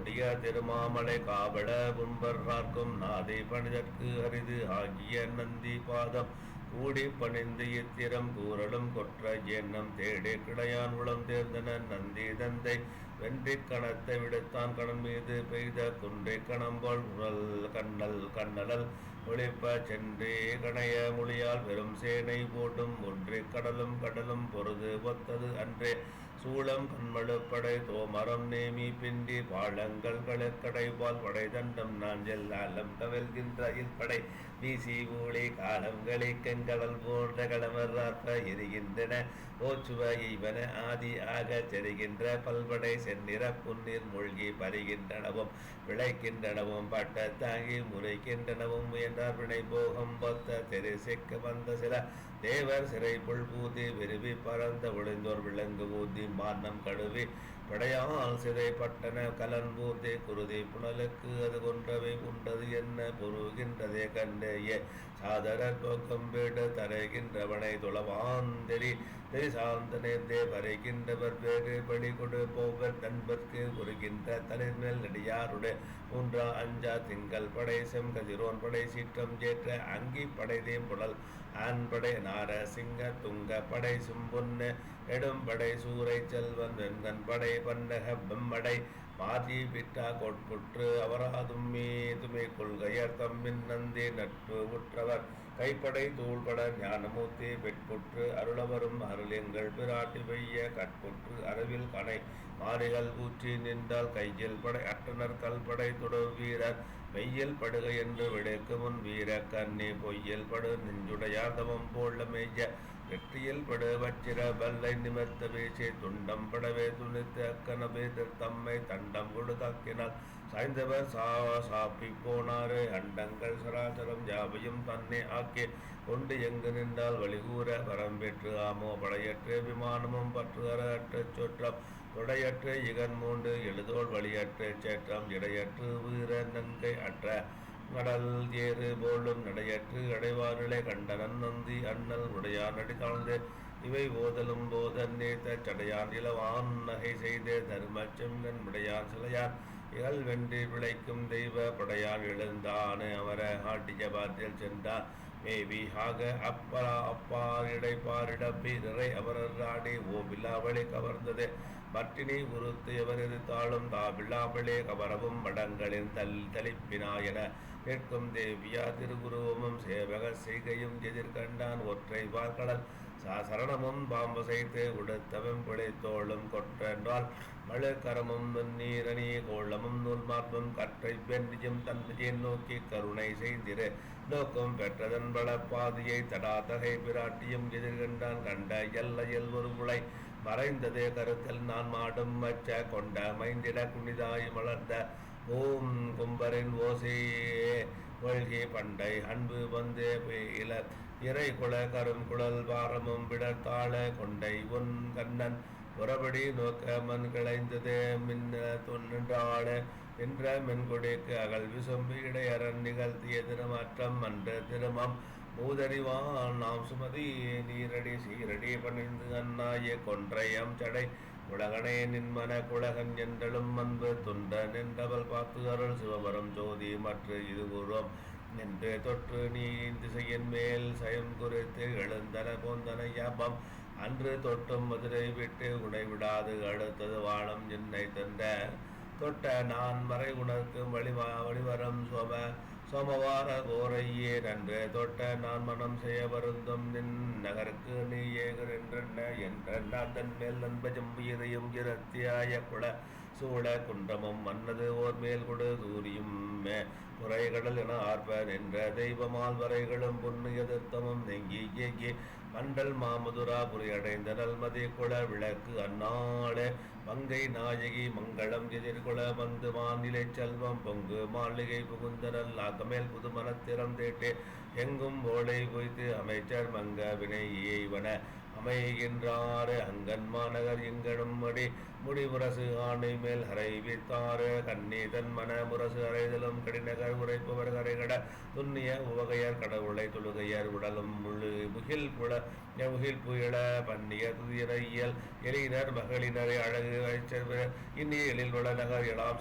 சூடிய திருமாமலை காவல பும்பர்க்கும் நாதை பணிதற்கு அரிது ஆகிய நந்தி பாதம் கூடி பணிந்து இத்திரம் கூறலும் கொற்ற எண்ணம் தேடி கிடையான் உளம் தேர்ந்தன நந்தி தந்தை வென்றி கணத்தை விடுத்தான் கணன் மீது பெய்த குன்றை கணம்போல் கண்ணலல் ஒளிப்ப சென்றே கணைய மொழியால் பெரும் சேனை போட்டும் ஒன்றே கடலும் பொருது ஒத்தது அன்றே சூளம் கண்மழுப்படை தோமரம் நேமி பிண்டி பாழங்கள் களக்கடைவால் படை தண்டம் நான் எல்லாலம் கவல்கின்ற படை வீசி ஊழி காலங்களை கண்கடல் போன்ற களமர்றாற்ப எரிகின்றன ஓச்சுவ இவன ஆதி ஆக செருகின்ற பல்படை செந்நிற புன்னீர் மூழ்கி பறிகின்றனவும் விளைக்கின்றனவும் பட்ட தாங்கி முறைக்கின்றனவும் முயன்றார் வினை போகம் பொத்த தெரு செக்க வந்த சில தேவர் சிறை புல் பூதி விரும்பி பறந்த ஒளிந்தோர் விலங்கு ஊதி மானம் கழுவி படையால் சிதை பட்டன கலன் பூர்த்தி குருதி புனலுக்கு அது கொன்றவை உண்டது என்ன பொருகின்றதே கண்டேயே சாதரர் போக்கம் வீடு தரைகின்றவனை துளவான் சார்ந்த நேர்ந்தே பறைகின்றவர் வேறு படி கொடு போவர் நண்பர்க்கு உருகின்ற தலைமேல் நடியாருடைய மூன்றா அஞ்சா திங்கள் படை செம்கதிரோன் படை சீற்றம் ஏற்ற அங்கி படைதேம் புழல் ஆண் படை நார சிங்க துங்க படை சும்பொன்னு நெடும் படை சூறை செல்வன் வெண்கண் படை பன்னக பெம்மடை மாற்றி விட்டா கொட்புற்று அவராதும் மீதுமை கொள்கையர் தம்மின் நந்தி நட்பு உற்றவர் கைப்படை தூள்பட ஞானமூர்த்தி வெட்புற்று அருளவரும் அருளியங்கள் பிராட்டி வெய்ய கட்புற்று அரவில் கணை மாறிகள் ஊற்றி நின்றால் கையில் படை அட்டனர் கல்படை தொடர் வீரர் மெய்யில் படுகை என்று விடைக்கு முன் வீர கண்ணி பொய்யில் படு நெஞ்சுடையார்தவம் போல மெய்ய வெற்றியில் படு வச்சிர வல்லை நிமிர்த்த வீழ்ச்சி துண்டம் படவே துணித்து அக்கனவே தம்மை தண்டம் கொடுத்தாக்கினால் சாய்ந்தவர் சாப்பி போனாரு அண்டங்கள் சராசரம் ஜாபையும் தன்னை ஆக்கி கொண்டு எங்கு நின்றால் வழிகூற வரம் பெற்று ஆமோ படையற்று விமானமும் பற்று அற்ற சொற்றம் தொடையற்று இகன் மூண்டு எழுதோல் வழியற்று சேற்றம் இடையற்று வீர நன்கை அற்ற கடல் ஏறு போலும் நடையற்று அடைவாரிலே கண்டனன் நந்தி அண்ணல் உடையான் அடி தாழ்ந்து இவை ஓதலும் போதன் நேர்த்த சடையான் இளவான் நகை செய்து தர்ம செங்கன் உடையான் சிலையான் இகழ் வென்றி விளைக்கும் தெய்வ படையான் எழுந்தானு அவர ஆட்டிய பாத்தியில் சென்றான் மேவி ஆக அப்பார் இடைப்பாரிடப்பி நிறை அவரர் ஆடி ஓ விழாவளி கவர்ந்தது பட்டினி உறுத்து எவர் எதிர்த்தாலும் விழாவளே கவரவும் மடங்களின் தளிப்பினாயன நிற்கும் தேவியா திருகுருவமும் சேவக செய்கையும் எதிர்கண்டான் ஒற்றை வார்கடல் சரணமும் பாம்பு செய்து உடுத்தவம் பிழைத்தோளும் கொற்றென்றால் மழுக்கரமும் நீரணி கோளமும் நூல் மார்பும் கற்றை வென்றியும் தன்மையை நோக்கி கருணை செய்திரு நோக்கம் பெற்றதன் பலப்பாதியை தடாதகை பிராட்டியும் எதிர்கண்டான் கண்ட எல்லையில் ஒரு முளை மறைந்ததே கருத்தில் நான் மாடும் மச்ச கொண்ட மைந்திட குனிதாய் மலர்ந்த ஓம் கும்பரின் ஓசையே கொள்கை பண்டை அன்பு வந்தே இல இறை குல கரும் குழல் வாரமும் விடத்தாழ கொண்டை உன் கண்ணன் புறபடி நோக்க மண் கிளைந்ததே மின்ன தொன்றாள என்ற மென்கொடைக்கு அகல் விசும்பு இடையறன் நிகழ்த்திய திருமாற்றம் அன்ற திருமம் மூதறிவான் நாம் சுமதி நீரடி சீரடி பணிந்து அண்ணாய கொன்றையம் சடை உலகனே நின்மன குலகன் என்றலும் அன்பு துண்ட நின்றவள் பார்த்து அருள் சிவபரம் ஜோதி மற்ற இது கூறுவோம் நின்று தொற்று நீ திசையின் மேல் சயம் குறித்து எழுந்தன போந்தன யாபம் அன்று தொட்டும் மதுரை விட்டு உடைவிடாது அடுத்தது வானம் என்னை தந்த தொட்ட நான் மறை உணர்க்கும் வழிவரம் சோமவார கோரையே நன்று தொட்ட நான் மனம் செய்ய வருந்தும் நின் நகருக்கு நீ ஏகர் என்ற தன் மேல் நண்பஜம் இதயம் இரத்தியாய குல சூழ குன்றமும் மன்னது ஓர் மேல் கொடு சூரியும் குறைகடல் என ஆர்ப்பர் என்ற தெய்வமால் வரைகளும் பொன்னு எதிர்த்தமும் நெங்கி ஏகி மண்டல் மாமதுராபுரி அடைந்த நல்மதி குல விளக்கு அந்நாள மங்கை நாயகி மங்களம் எதிர்கொள வந்து மாநிலை செல்வம் பொங்கு மாளிகை புகுந்தனல் ஆக்கமேல் புது மனத்திறம் தேட்டே எங்கும் ஓலை பொய்த்து அமைச்சர் மங்க வினை ஏய்வன அமைகின்றாறு அங்கன் மாநகர் எங்கனும் அடி முடிமுரசு ஆணை மேல் ஹரை வித்தாறு கண்ணி தன் மன முரசு அறைதலும் கடிநகர் உரைப்பவர் கரைகட துண்ணிய உவகையர் கடவுளை தொழுகையர் உடலும் முகில் புயல பன்னிய துதியல் எளியினர் மகளினரை அழகு இன்னிய எழில் வள நகர் எலாம்